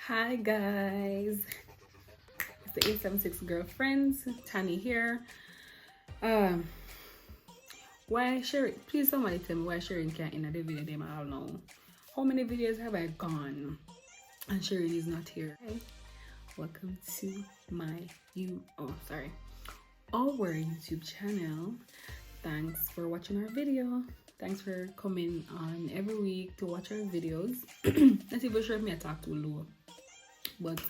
Hi guys, it's the 876 Girlfriends, Tani here. Why Sherane? Please somebody tell me why Sherane can't end the video. Them all know. How many videos have I gone and Sherane is not here? Hey, welcome to my our YouTube channel. Thanks for watching our video. Thanks for coming on every week to watch our videos. Not even sure if I talk too low, but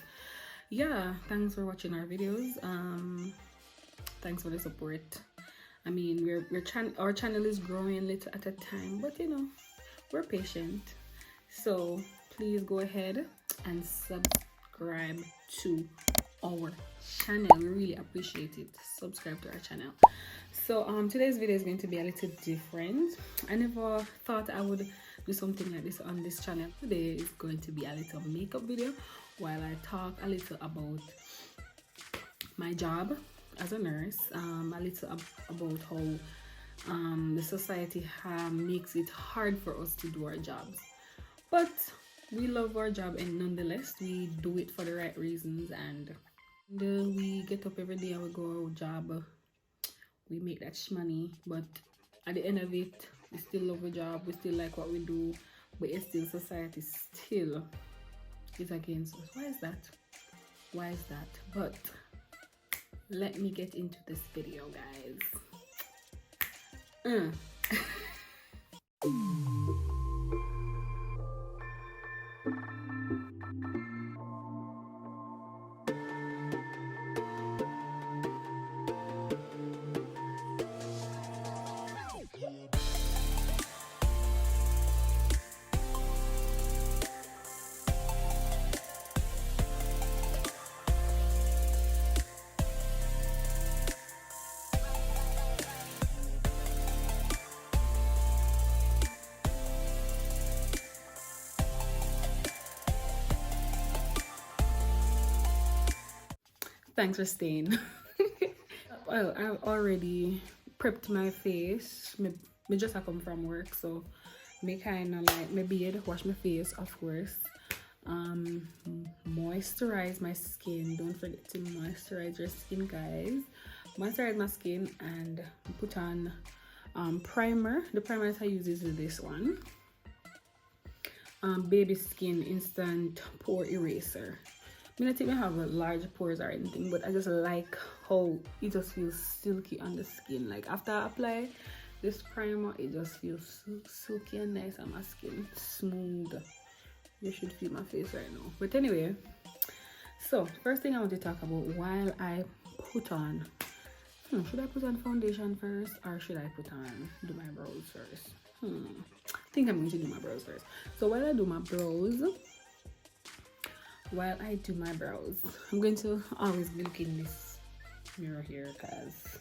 yeah, thanks for watching our videos. Thanks for the support. I mean, our channel is growing little at a time, but you know, we're patient. So please go ahead and subscribe to our channel. We really appreciate it. Subscribe to our channel. So today's video is going to be a little different. I never thought I would do something like this on this channel. Today is going to be a little makeup video while I talk a little about my job as a nurse, a little about how the society makes it hard for us to do our jobs, but we love our job, and nonetheless we do it for the right reasons, and we get up every day and we go our job. We make that money, but at the end of it, we still love our job, we still like what we do, but it's still society still is against us. Why is that? Why is that? But let me get into this video, guys. Thanks for staying. Well, I've already prepped my face. Me just come from work, so me kind of like my beard, wash my face, of course. Moisturize my skin. Don't forget to moisturize your skin, guys. Moisturize my skin and put on primer. The primer that I use is this one. Baby Skin Instant Pore Eraser. I mean, I think I have large pores or anything, but I just like how it just feels silky on the skin. Like after I apply this primer, it just feels so silky and nice on my skin, smooth. You should feel my face right now. But anyway, so first thing I want to talk about while I put on, should I put on foundation first or should I do my brows first? I think I'm going to do my brows first. So while I do my brows, I'm going to always be looking in this mirror here, because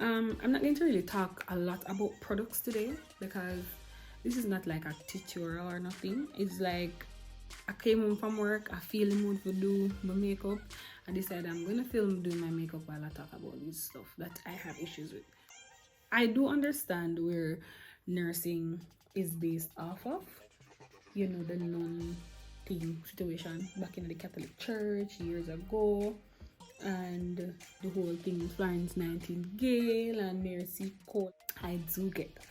I'm not going to really talk a lot about products today, because this is not like a tutorial or nothing. It's like I came home from work, I feel the mood to do my makeup. I decided I'm going to film doing my makeup while I talk about this stuff that I have issues with. I do understand where nursing is based off of, you know, the thing situation back in the Catholic Church years ago, and the whole thing with Florence Nightingale and Mary C. Cole. I do get that,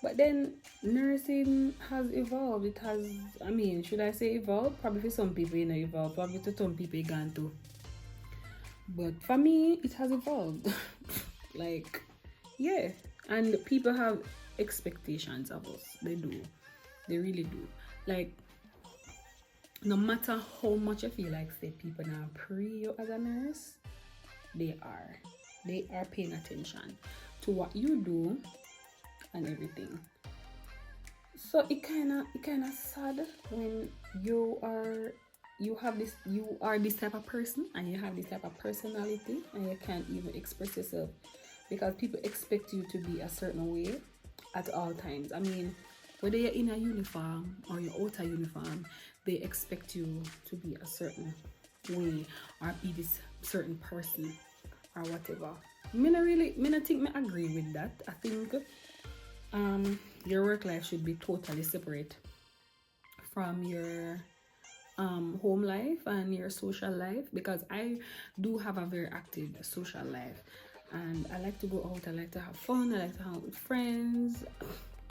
but then nursing has evolved. It has, I mean, should I say evolved? Probably for some people, you know, evolved. Probably to some people, it gone to. But for me, it has evolved. Like, yeah, and people have expectations of us. They do. They really do. Like, no matter how much I feel like say people now pre you as a nurse, they are paying attention to what you do and everything. So it kinda sad when you are this type of person and you have this type of personality and you can't even express yourself because people expect you to be a certain way at all times. I mean, whether you're in a uniform or you're out of uniform, they expect you to be a certain way or be this certain person or whatever. Me not think I agree with that. I think your work life should be totally separate from your home life and your social life, because I do have a very active social life, and I like to go out, I like to have fun, I like to hang out with friends.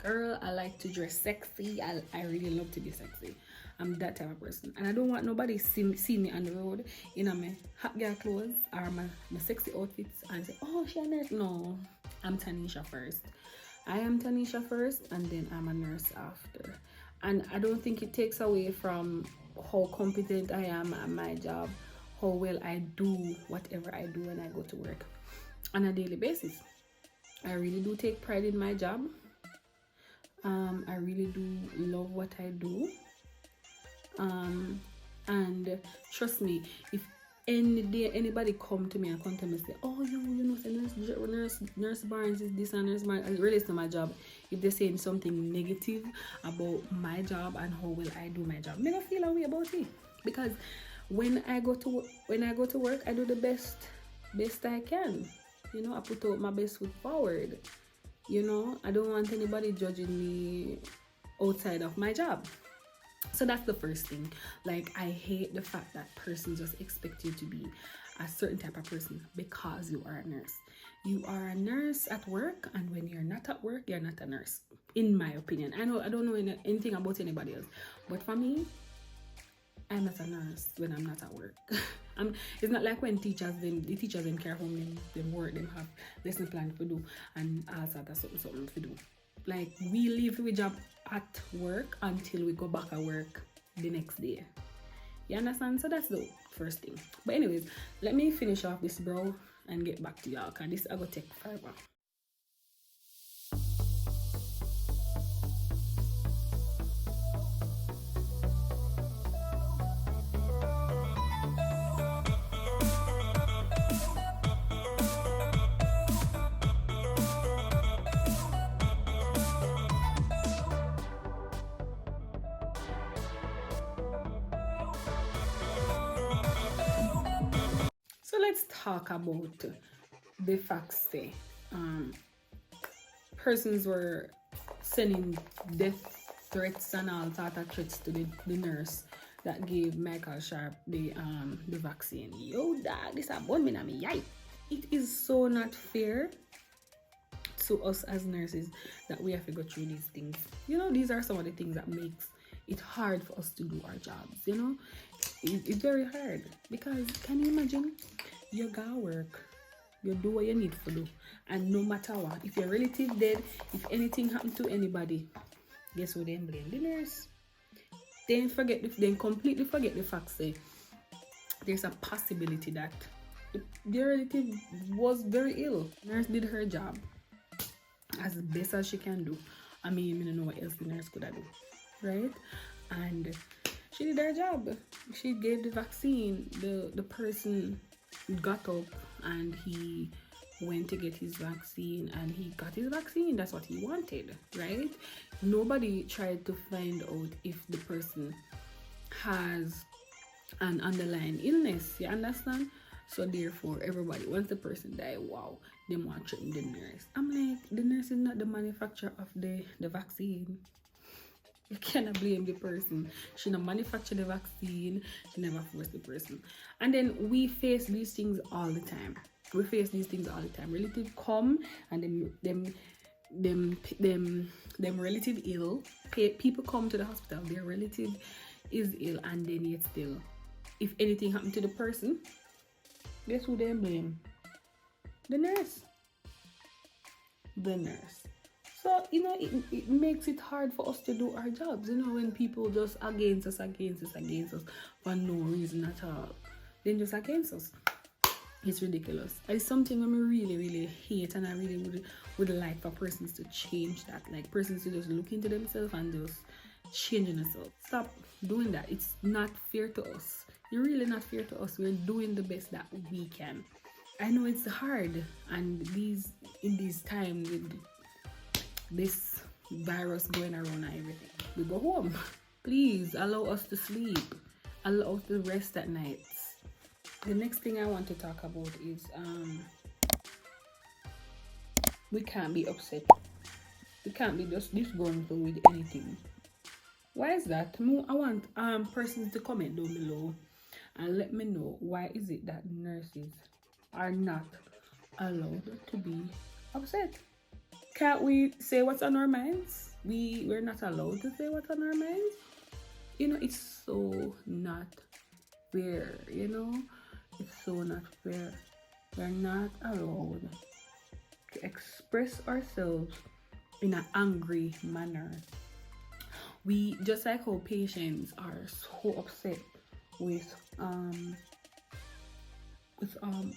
Girl, I like to dress sexy. I really love to be sexy. I'm that type of person, and I don't want nobody see me on the road in my hot girl clothes or my sexy outfits and say, oh, she a nurse. No, I'm Tanisha first. I am Tanisha first, and then I'm a nurse after. And I don't think it takes away from how competent I am at my job, how well I do whatever I do when I go to work on a daily basis. I really do take pride in my job. I really do love what I do. And trust me, if any day anybody come to me and say, oh, you know, nurse Barnes is this and nurse Barnes, it relates to my job. If they're saying something negative about my job and how well I do my job, I don't feel a way about it, because when I go to work, I do the best I can. You know, I put out my best foot forward. You know, I don't want anybody judging me outside of my job. So that's the first thing. Like, I hate the fact that persons just expect you to be a certain type of person because you are a nurse. You are a nurse at work, and when you're not at work, you're not a nurse, in my opinion. I don't know anything about anybody else, but for me, I'm not a nurse when I'm not at work. It's not like when the teachers care home, them work, them have lesson plan to do and all sort of something to do. Like, we leave our job at work until we go back at work the next day. You understand? So that's the first thing. But anyways, let me finish off this brow and get back to y'all, because this I go take forever. So let's talk about the facts there. Persons were sending death threats and all sort of threats to the nurse that gave Michael Sharp the vaccine. Yo, dog, this a bun me na me yike. It is so not fair to us as nurses that we have to go through these things. You know, these are some of the things that makes it hard for us to do our jobs. You know, it's very hard, because can you imagine, you go work, you do what you need to do, and no matter what, if your relative dead, if anything happened to anybody, guess who then blame? The nurse. Then completely forget the fact that there's a possibility that the relative was very ill. Nurse did her job as best as she can do. I mean, I don't know what else the nurse could have do, right? And she did her job. She gave the vaccine. The person got up and he went to get his vaccine, and he got his vaccine. That's what he wanted, right? Nobody tried to find out if the person has an underlying illness, you understand? So therefore, everybody, once the person die, wow, they want to treat the nurse. I'm like, the nurse is not the manufacturer of the vaccine. You cannot blame the person. She not manufacture the vaccine. She never forced the person. And then we face these things all the time. Relative come and them relative ill. People come to the hospital. Their relative is ill, and then yet still, if anything happened to the person, guess who they blame? The nurse. So, you know, it makes it hard for us to do our jobs, you know, when people just against us for no reason at all. Then just against us. It's ridiculous. It's something I really, really hate, and I really would like for persons to change that. Like, persons to just look into themselves and just changing themselves. Stop doing that. It's not fair to us. You're really not fair to us. We're doing the best that we can. I know it's hard, and in these times with this virus going around and everything, we go home. Please allow us to sleep. Allow us to rest at night. The next thing I want to talk about is we can't be upset. We can't be just disgruntled with anything. Why is that? I want persons to comment down below and let me know why is it that nurses are not allowed to be upset. Can't we say what's on our minds? We're not allowed to say what's on our minds. You know, it's so not fair, you know? It's so not fair. We're not allowed to express ourselves in an angry manner. We just like how patients are so upset with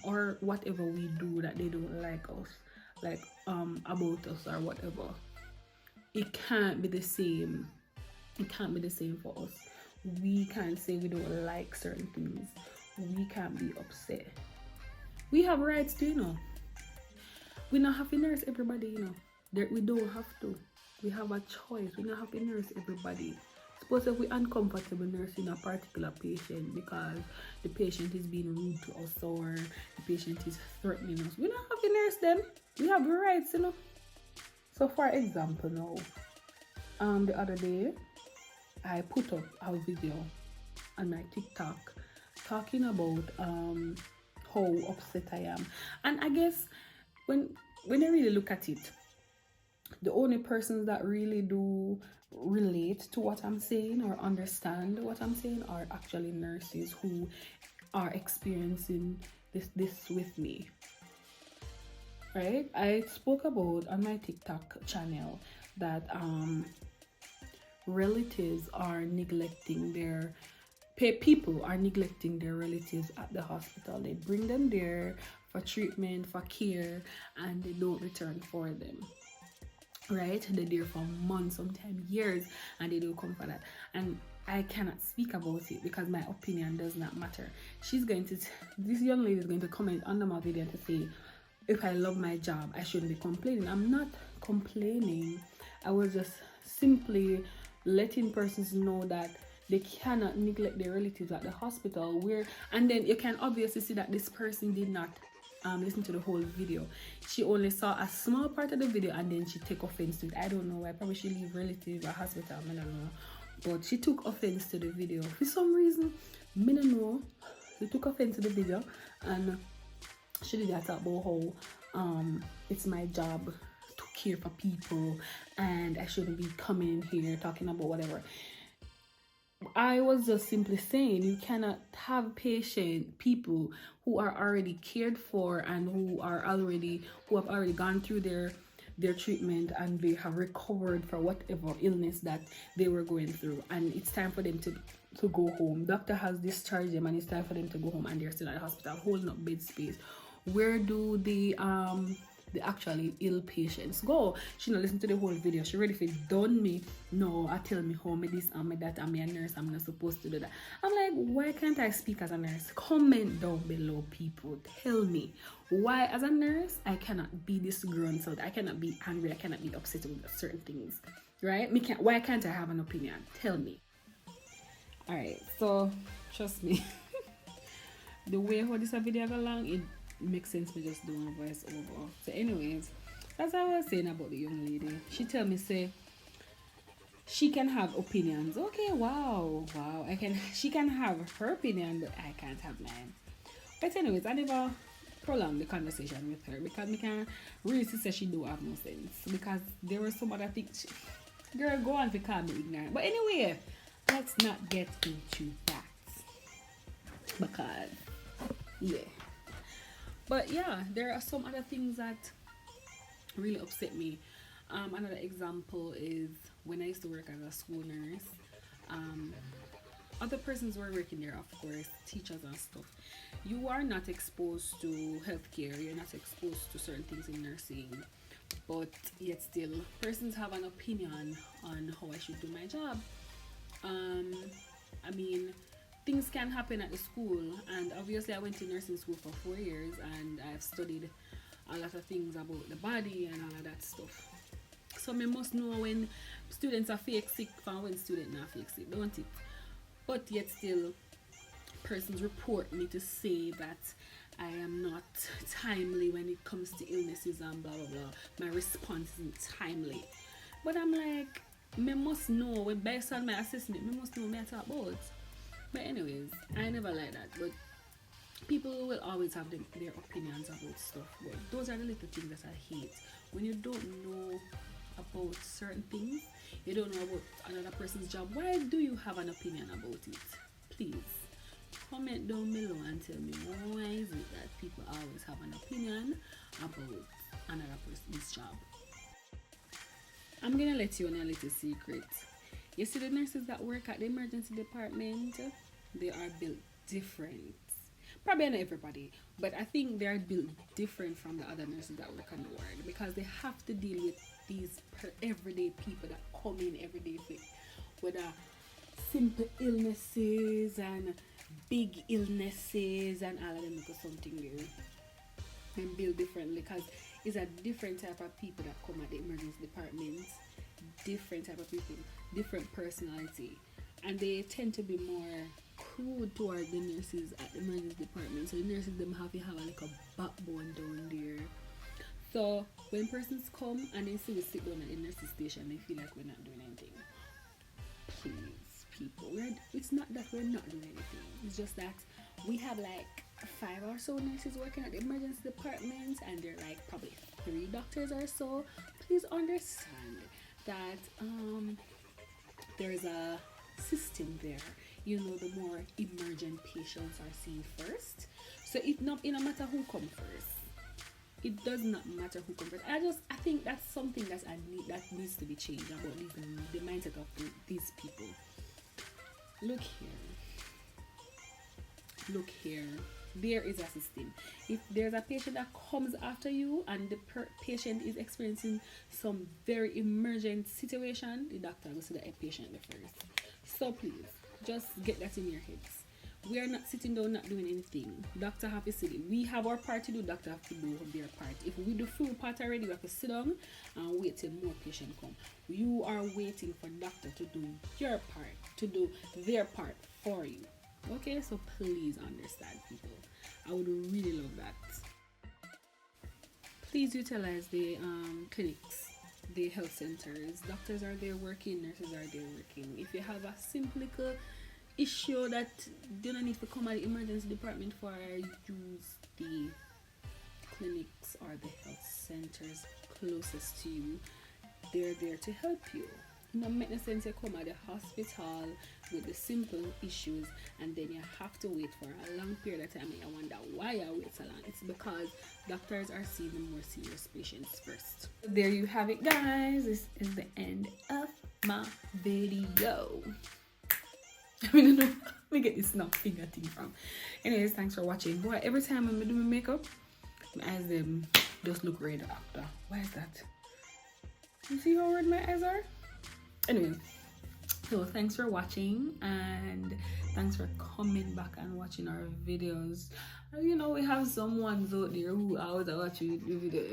or whatever we do that they don't like us, like about us or whatever. It can't be the same. It can't be the same for us. We can't say we don't like certain things. We can't be upset. We have rights too, you know. We don't have to nurse everybody, you know. We don't have to. We have a choice. We don't have to nurse everybody. Suppose if we're uncomfortable nursing a particular patient because the patient is being rude to us or the patient is threatening us, we don't have to nurse them. We have the rights, you know. So for example now, the other day I put up a video on my TikTok talking about how upset I am. And I guess when I really look at it, the only persons that really do relate to what I'm saying or understand what I'm saying are actually nurses who are experiencing this with me. Right? I spoke about on my TikTok channel that relatives are neglecting their people are neglecting their relatives at the hospital. They bring them there for treatment, for care, and they don't return for them. Right? They're there for months, sometimes years, and they don't come for that. And I cannot speak about it because my opinion does not matter. This young lady is going to comment under my video to say, if I love my job, I shouldn't be complaining. I'm not complaining. I was just simply letting persons know that they cannot neglect their relatives at the hospital. And then you can obviously see that this person did not listen to the whole video. She only saw a small part of the video and then she took offense to it. I don't know why. Probably she leave relative at hospital, I don't know. But she took offense to the video for some reason. I don't know. She took offense to the video and she did that about how it's my job to care for people and I shouldn't be coming here talking about whatever. I was just simply saying you cannot have people who are already cared for and who have already gone through their treatment and they have recovered for whatever illness that they were going through, and it's time for them to go home. Doctor has discharged them and it's time for them to go home and they're still at the hospital holding up bed space. Where do the actually ill patients go? She not listen to the whole video. She ready for done me. No, I tell me how me this and me that. I'm a nurse. I'm not supposed to do that. I'm like, why can't I speak as a nurse? Comment down below, people. Tell me why, as a nurse, I cannot be this gruntled. I cannot be angry. I cannot be upset with certain things. Right? Why can't I have an opinion? Tell me. All right. So trust me. The way how this video go along, it makes sense me just doing a voice over. So anyways, as I was saying about the young lady, she tell me say she can have opinions. Okay, wow, she can have her opinion, but I can't have mine. But anyways, I never prolong the conversation with her because I can really say she do have no sense, because there were some other things. Girl, go on to call me ignorant. But anyway, let's not get into that because yeah. But yeah, there are some other things that really upset me. Another example is when I used to work as a school nurse. Other persons were working there, of course, teachers and stuff. You are not exposed to healthcare. You're not exposed to certain things in nursing. But yet still, persons have an opinion on how I should do my job. I mean, things can happen at the school, and obviously I went to nursing school for 4 years and I've studied a lot of things about the body and all of that stuff. So I must know when students are fake sick from when students not fake sick, don't it? But yet still, persons report me to say that I am not timely when it comes to illnesses and blah blah blah. My response isn't timely. But I'm like, me must know, based on my assessment, me must know what I talk about. But anyways, I never like that. But people will always have their opinions about stuff. But those are the little things that I hate. When you don't know about certain things, you don't know about another person's job, why do you have an opinion about it? Please comment down below and tell me, why is it that people always have an opinion about another person's job? I'm gonna let you on a little secret. You see the nurses that work at the emergency department, they are built different. Probably not everybody, but I think they are built different from the other nurses that work on the ward, because they have to deal with these everyday people that come in every day with simple illnesses and big illnesses and all of them, because something they build differently, because it's a different type of people that come at the emergency department, different type of people, different personality, and they tend to be more crude toward the nurses at the emergency department. So the nurses them have to have like a backbone down there. So when persons come and they see we sit down at the nurses station, they feel like we're not doing anything. Please, people, it's not that we're not doing anything. It's just that we have like 5 or so nurses working at the emergency department, and they're like probably 3 doctors or so. Please understand that there's a system there. You know, the more emergent patients are seen first. So it no matter who comes first. It does not matter who comes first. I think that's something that needs to be changed about the mindset of these people. Look here. There is a system. If there's a patient that comes after you and the patient is experiencing some very emergent situation, the doctor will see the patient first. So please, just get that in your heads. We are not sitting down not doing anything. Doctor have to sit. We have our part to do, doctor have to do their part. If we do full part already, we have to sit down and wait till more patients come. You are waiting for doctor to do your part, to do their part for you. Okay, so please understand, people. I would really love that. Please utilize the clinics, the health centers. Doctors are there working, nurses are there working. If you have a simple little issue that you don't need to come at the emergency department for, use the clinics or the health centers closest to you. They're there to help you. It don't make no sense you come at the hospital with the simple issues and then you have to wait for a long period of time and you wonder why you wait so long. It's because doctors are seeing the more serious patients first. There you have it, guys. This is the end of my video. I don't know where we get this snap finger thing from. Anyways, thanks for watching. Boy, every time I do my makeup, my eyes just look red after. Why is that? You see how red my eyes are? Anyway, so thanks for watching and thanks for coming back and watching our videos. You know, we have some ones out there who always watch the video.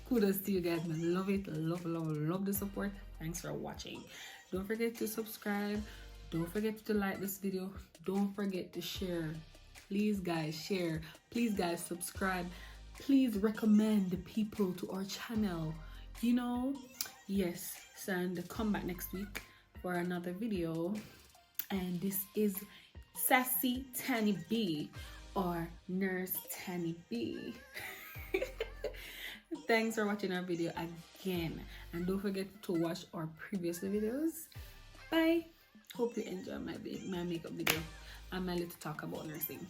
Kudos to you guys, man. Love it, love the support. Thanks for watching. Don't forget to subscribe. Don't forget to like this video. Don't forget to share. Please guys, share. Please guys, subscribe. Please recommend the people to our channel. You know, yes. And come back next week for another video. And this is Sassy Tani B, or Nurse Tani B. Thanks for watching our video again, and don't forget to watch our previous videos. Bye. Hope you enjoy my makeup video and my little talk about nursing.